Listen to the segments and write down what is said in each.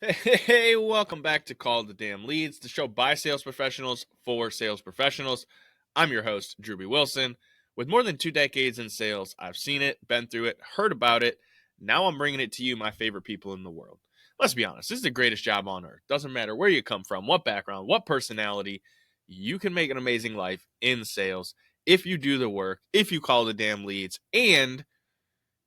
Hey, welcome back to Call the Damn Leads, the show by sales professionals for sales professionals. I'm your host, Drewbie Wilson. With more than 2 decades in sales, I've seen it, been through it, heard about it. Now I'm bringing it to you, my favorite people in the world. Let's be honest, this is the greatest job on earth. Doesn't matter where you come from, what background, what personality, you can make an amazing life in sales if you do the work, if you call the damn leads, and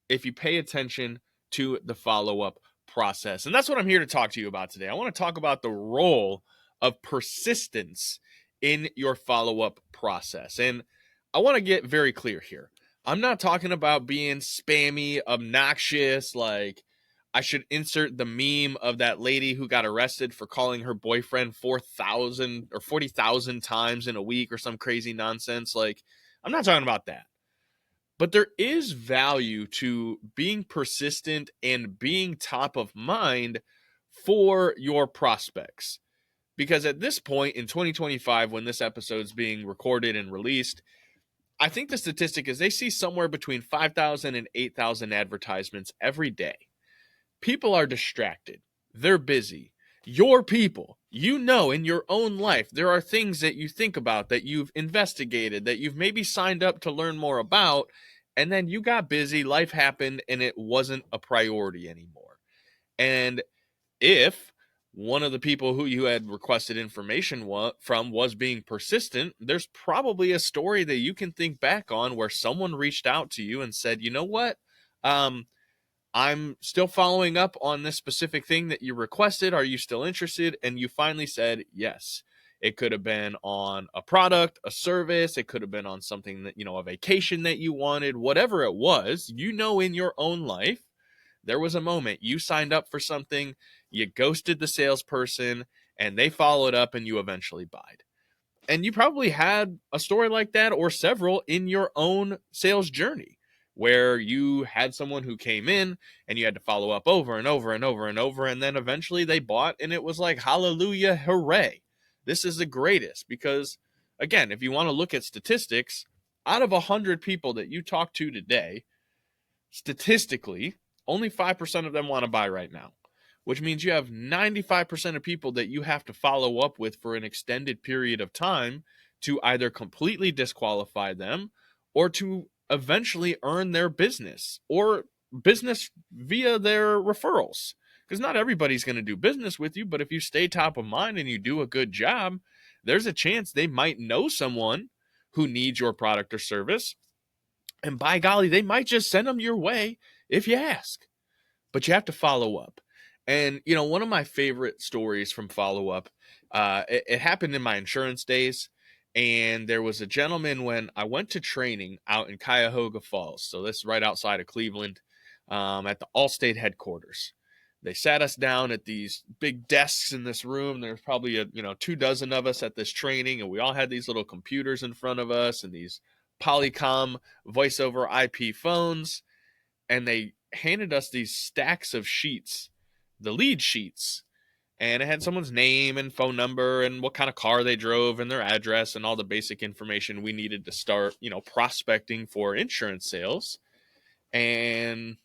if you pay attention to the follow-up process. And that's what I'm here to talk to you about today. I want to talk about the role of persistence in your follow-up process. And I want to get very clear here. I'm not talking about being spammy, obnoxious, like I should insert the meme of that lady who got arrested for calling her boyfriend 4,000 or 40,000 times in a week or some crazy nonsense. Like, I'm not talking about that. But there is value to being persistent and being top of mind for your prospects. Because at this point in 2025, when this episode's being recorded and released, I think the statistic is they see somewhere between 5,000 and 8,000 advertisements every day. People are distracted. They're busy. Your people, in your own life, there are things that you think about, that you've investigated, that you've maybe signed up to learn more about, and then you got busy, life happened, and it wasn't a priority anymore. And if one of the people who you had requested information from was being persistent, there's probably a story that you can think back on where someone reached out to you and said, you know what? I'm still following up on this specific thing that you requested. Are you still interested? And you finally said yes. It could have been on a product, a service. It could have been on something that, a vacation that you wanted, whatever it was, in your own life, there was a moment you signed up for something, you ghosted the salesperson, and they followed up and you eventually buyed. And you probably had a story like that or several in your own sales journey where you had someone who came in and you had to follow up over and over and over and over. And then eventually they bought and it was like, hallelujah, hooray. This is the greatest. Because again, if you want to look at statistics, out of 100 people that you talk to today, statistically, only 5% of them want to buy right now, which means you have 95% of people that you have to follow up with for an extended period of time to either completely disqualify them or to eventually earn their business or business via their referrals. Because not everybody's going to do business with you, but if you stay top of mind and you do a good job, there's a chance they might know someone who needs your product or service. And by golly, they might just send them your way if you ask. But you have to follow up. And, one of my favorite stories from follow up, it happened in my insurance days. And there was a gentleman when I went to training out in Cuyahoga Falls. So this is right outside of Cleveland, at the Allstate headquarters. They sat us down at these big desks in this room. There's probably 2 dozen of us at this training, and we all had these little computers in front of us and these Polycom voice over IP phones. And they handed us these stacks of sheets, the lead sheets, and it had someone's name and phone number and what kind of car they drove and their address and all the basic information we needed to start, prospecting for insurance sales. And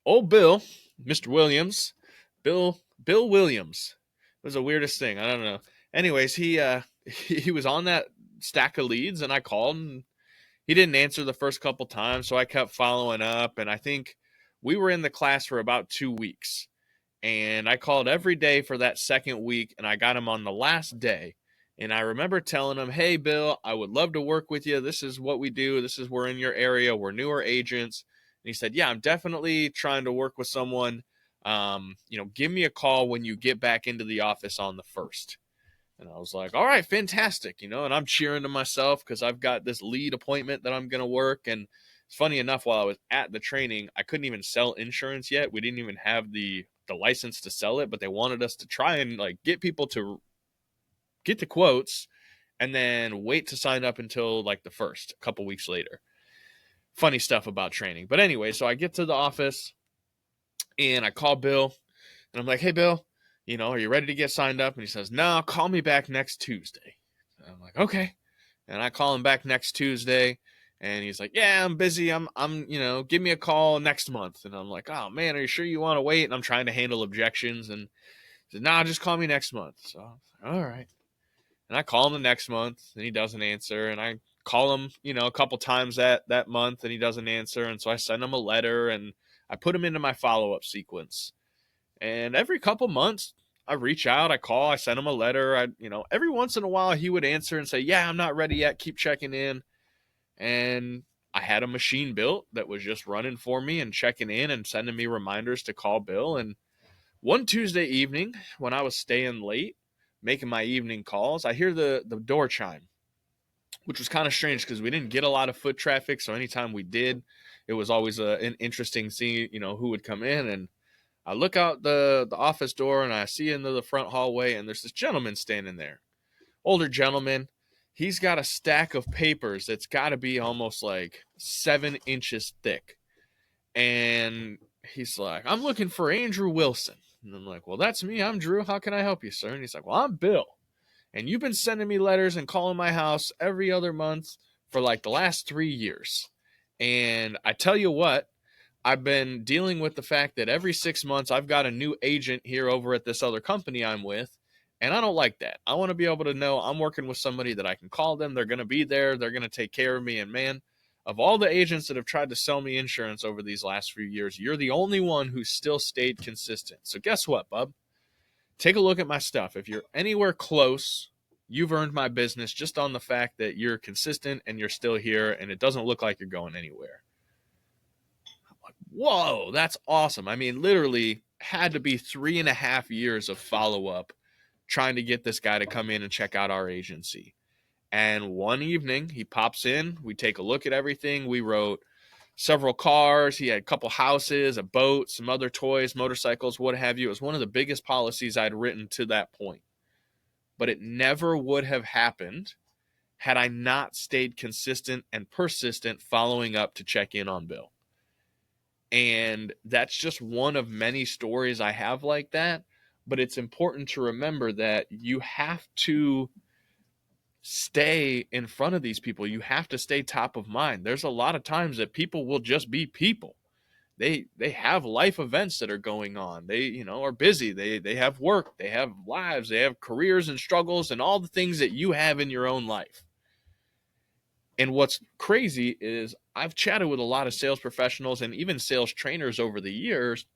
old Bill, Mr. Williams, Bill Williams, was the weirdest thing. I don't know. Anyways, he was on that stack of leads, and I called, and he didn't answer the first couple times, so I kept following up, and I think we were in the class for about 2 weeks. And I called every day for that second week, and I got him on the last day. And I remember telling him, hey, Bill, I would love to work with you. This is what we do. This is, we're in your area. We're newer agents. And he said, yeah, I'm definitely trying to work with someone. Give me a call when you get back into the office on the 1st. And I was like, all right, fantastic. And I'm cheering to myself because I've got this lead appointment that I'm going to work. And it's funny enough, while I was at the training, I couldn't even sell insurance yet. We didn't even have the license to sell it, but they wanted us to try and get people to get the quotes and then wait to sign up until the 1st, a couple weeks later. Funny stuff about training. But anyway, so I get to the office and I call Bill and I'm like, hey, Bill, are you ready to get signed up? And he says, no, call me back next Tuesday. And I'm like, okay. And I call him back next Tuesday. And he's like, yeah, I'm busy. I'm, give me a call next month. And I'm like, oh man, are you sure you want to wait? And I'm trying to handle objections. And He said, nah, just call me next month. So I was like, all right. And I call him the next month and he doesn't answer. And I call him, a couple times that month and he doesn't answer. And so I send him a letter and I put him into my follow-up sequence. And every couple months, I reach out, I call, I send him a letter. Every once in a while he would answer and say, yeah, I'm not ready yet. Keep checking in. And I had a machine built that was just running for me and checking in and sending me reminders to call Bill. And one Tuesday evening, when I was staying late, making my evening calls, I hear the door chime, which was kind of strange because we didn't get a lot of foot traffic. So anytime we did, it was always an interesting seeing, who would come in. And I look out the office door and I see into the front hallway and there's this gentleman standing there. Older gentleman. He's got a stack of papers that's got to be almost like 7 inches thick. And he's like, I'm looking for Andrew Wilson. And I'm like, well, that's me. I'm Drew. How can I help you, sir? And he's like, well, I'm Bill. And you've been sending me letters and calling my house every other month for like the last 3 years. And I tell you what, I've been dealing with the fact that every 6 months I've got a new agent here over at this other company I'm with. And I don't like that. I want to be able to know I'm working with somebody that I can call them. They're going to be there. They're going to take care of me. And man, of all the agents that have tried to sell me insurance over these last few years, you're the only one who's still stayed consistent. So guess what, bub? Take a look at my stuff. If you're anywhere close, you've earned my business just on the fact that you're consistent and you're still here and it doesn't look like you're going anywhere. I'm like, whoa, that's awesome. I mean, literally had to be 3.5 years of follow-up trying to get this guy to come in and check out our agency. And one evening he pops in, we take a look at everything. We wrote several cars. He had a couple houses, a boat, some other toys, motorcycles, what have you. It was one of the biggest policies I'd written to that point. But it never would have happened had I not stayed consistent and persistent following up to check in on Bill. And that's just one of many stories I have like that. But it's important to remember that you have to stay in front of these people. You have to stay top of mind. There's a lot of times that people will just be people. They have life events that are going on. They, are busy. They have work, they have lives, they have careers and struggles and all the things that you have in your own life. And what's crazy is I've chatted with a lot of sales professionals and even sales trainers over the years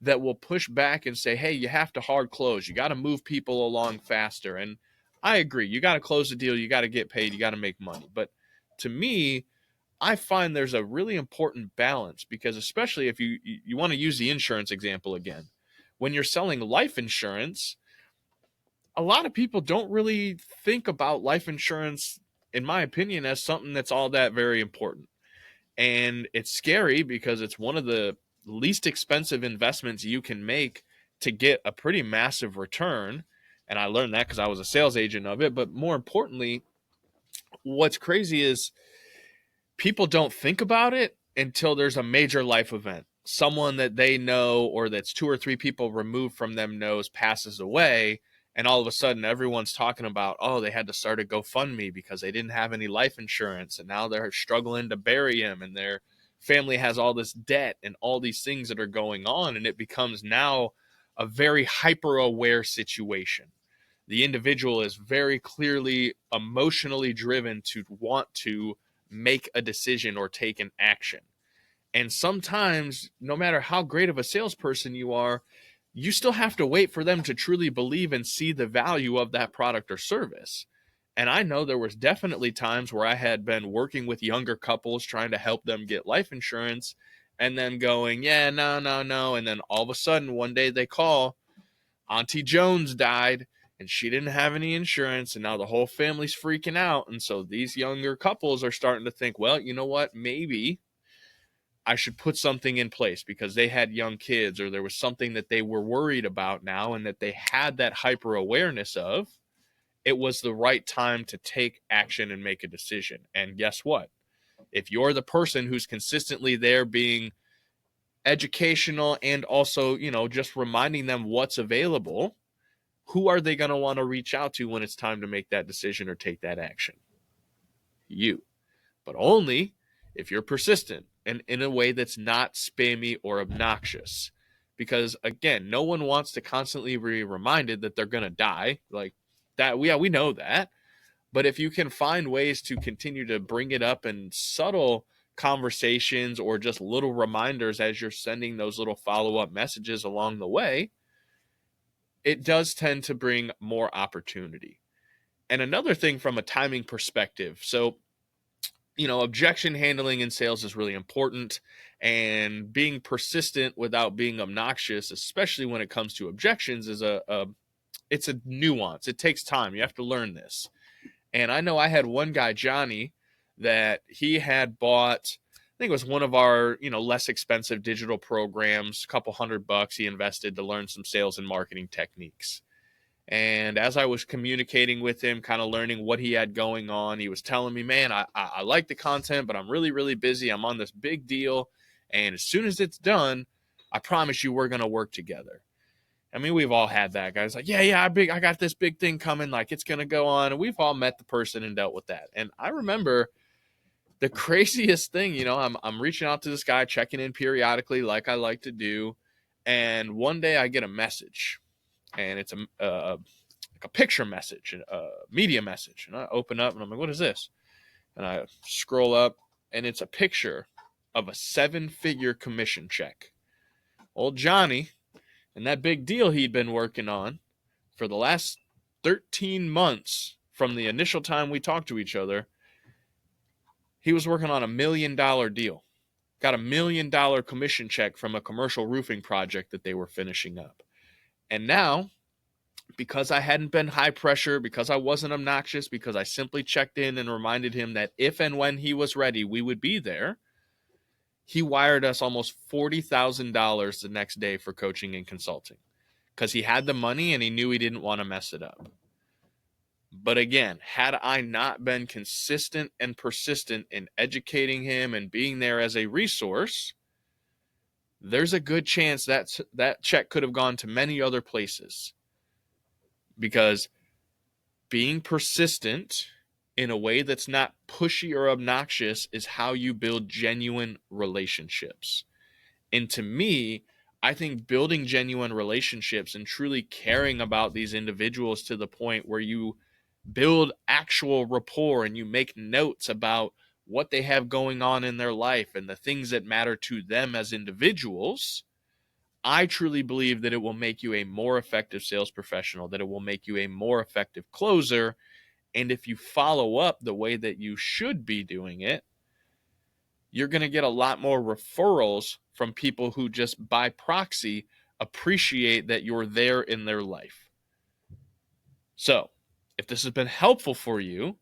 that will push back and say, hey, you have to hard close. You got to move people along faster. And I agree. You got to close the deal. You got to get paid. You got to make money. But to me, I find there's a really important balance because especially if you want to use the insurance example again, when you're selling life insurance, a lot of people don't really think about life insurance, in my opinion, as something that's all that very important. And it's scary because it's one of the least expensive investments you can make to get a pretty massive return. And I learned that because I was a sales agent of it. But more importantly, what's crazy is people don't think about it until there's a major life event. Someone that they know or that's 2 or 3 people removed from them knows passes away. And all of a sudden, everyone's talking about, oh, they had to start a GoFundMe because they didn't have any life insurance. And now they're struggling to bury him. And their family has all this debt and all these things that are going on. And it becomes now a very hyper-aware situation. The individual is very clearly emotionally driven to want to make a decision or take an action. And sometimes, no matter how great of a salesperson you are, you still have to wait for them to truly believe and see the value of that product or service. And I know there was definitely times where I had been working with younger couples trying to help them get life insurance and then going, yeah, no. And then all of a sudden, one day they call, Auntie Jones died and she didn't have any insurance. And now the whole family's freaking out. And so these younger couples are starting to think, well, you know what? Maybe I should put something in place because they had young kids or there was something that they were worried about now and that they had that hyper awareness of. It was the right time to take action and make a decision. And guess what? If you're the person who's consistently there being educational and also, just reminding them what's available, who are they going to want to reach out to when it's time to make that decision or take that action? You. But only if you're persistent and in a way that's not spammy or obnoxious. because again, no one wants to constantly be reminded that they're going to die like that. We know that. But if you can find ways to continue to bring it up in subtle conversations or just little reminders as you're sending those little follow-up messages along the way, it does tend to bring more opportunity. And another thing from a timing perspective, so, objection handling in sales is really important, and being persistent without being obnoxious, especially when it comes to objections, is it's a nuance. It takes time. You have to learn this. And I know I had one guy, Johnny, that he had bought, I think it was one of our, less expensive digital programs, a couple $100 he invested to learn some sales and marketing techniques. And as I was communicating with him, kind of learning what he had going on, he was telling me, man, I like the content, but I'm really, really busy. I'm on this big deal. And as soon as it's done, I promise you we're going to work together. I mean, we've all had that. Guys like, yeah, I got this big thing coming. Like, it's going to go on. And we've all met the person and dealt with that. And I remember the craziest thing, I'm reaching out to this guy, checking in periodically like I like to do. And one day I get a message. And it's like a picture message, a media message. And I open up and I'm like, what is this? And I scroll up and it's a picture of a 7-figure commission check. Old Johnny and that big deal he'd been working on for the last 13 months from the initial time we talked to each other, he was working on $1 million deal. Got $1 million commission check from a commercial roofing project that they were finishing up. And now, because I hadn't been high pressure, because I wasn't obnoxious, because I simply checked in and reminded him that if and when he was ready, we would be there, he wired us almost $40,000 the next day for coaching and consulting because he had the money and he knew he didn't want to mess it up. But again, had I not been consistent and persistent in educating him and being there as a resource, there's a good chance that check could have gone to many other places. Because being persistent in a way that's not pushy or obnoxious is how you build genuine relationships. And to me, I think building genuine relationships and truly caring about these individuals to the point where you build actual rapport and you make notes about what they have going on in their life and the things that matter to them as individuals, I truly believe that it will make you a more effective sales professional, that it will make you a more effective closer. And if you follow up the way that you should be doing it, you're going to get a lot more referrals from people who just by proxy appreciate that you're there in their life. So if this has been helpful for you,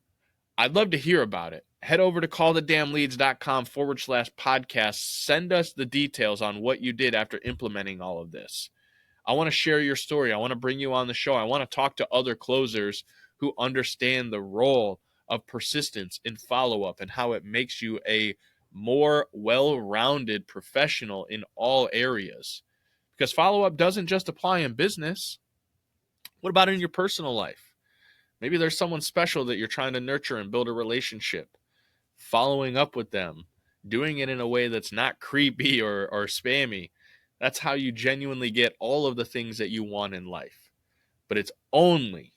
I'd love to hear about it. Head over to callthedamnleads.com/podcast. Send us the details on what you did after implementing all of this. I want to share your story. I want to bring you on the show. I want to talk to other closers who understand the role of persistence in follow-up and how it makes you a more well-rounded professional in all areas. Because follow-up doesn't just apply in business. What about in your personal life? Maybe there's someone special that you're trying to nurture and build a relationship. Following up with them, doing it in a way that's not creepy or spammy. That's how you genuinely get all of the things that you want in life. But it's only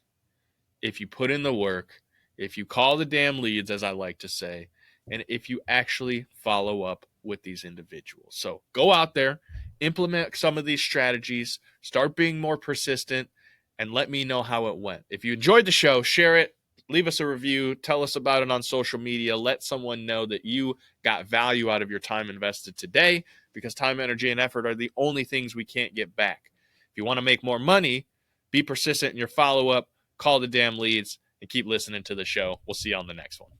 if you put in the work, if you call the damn leads, as I like to say, and if you actually follow up with these individuals. So go out there, implement some of these strategies, start being more persistent, and let me know how it went. If you enjoyed the show, share it, leave us a review, tell us about it on social media, let someone know that you got value out of your time invested today, because time, energy, and effort are the only things we can't get back. If you want to make more money, be persistent in your follow-up, call the damn leads, and keep listening to the show. We'll see you on the next one.